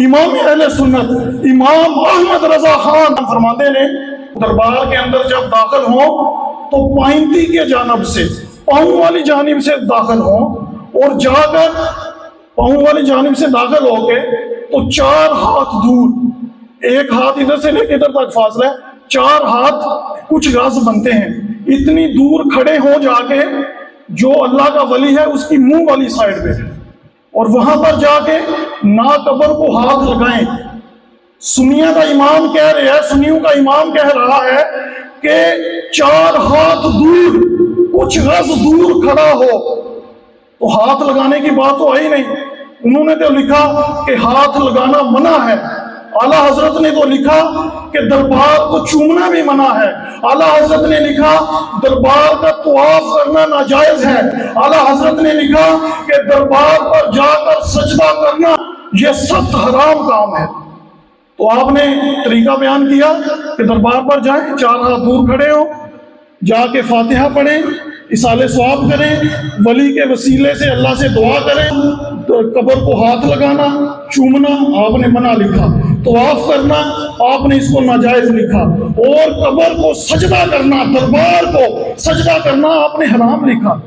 امام اہل سنت امام احمد رضا خان فرماتے ہیں دربار کے اندر جب داخل ہوں تو پائنتی کے جانب سے پاؤں والی جانب سے داخل ہوں، اور جا کر پاؤں والی جانب سے داخل ہو کے تو 4 ہاتھ دور، ایک ہاتھ ادھر سے لے کے ادھر تک فاصلہ ہے، 4 ہاتھ کچھ گز بنتے ہیں، اتنی دور کھڑے ہو جا کے جو اللہ کا ولی ہے اس کی منہ والی سائڈ پہ، اور وہاں پر جا کے نا قبر کو ہاتھ لگائیں۔ سنیوں کا امام کہہ رہا ہے، سنیوں کا امام کہہ رہا ہے کہ 4 ہاتھ دور، کچھ غز دور کھڑا ہو تو ہاتھ لگانے کی بات تو آئی نہیں۔ انہوں نے تو لکھا کہ ہاتھ لگانا منع ہے، اعلیٰ حضرت نے تو لکھا کہ دربار کو چومنا بھی منع ہے، اعلیٰ حضرت نے لکھا دربار کا طواف کرنا ناجائز ہے، اعلیٰ حضرت نے لکھا کہ دربار پر جا کر سجدہ کرنا یہ سخت حرام کام ہے۔ تو آپ نے طریقہ بیان کیا کہ دربار پر جائیں، 4 ہاتھ دور کھڑے ہو، جا کے فاتحہ پڑھیں، اصالہ ثواب کریں، ولی کے وسیلے سے اللہ سے دعا کریں، قبر کو ہاتھ لگانا، چومنا آپ نے منع لکھا، طواف کرنا آپ نے اس کو ناجائز لکھا، اور قبر کو سجدہ کرنا، دربار کو سجدہ کرنا آپ نے حرام لکھا۔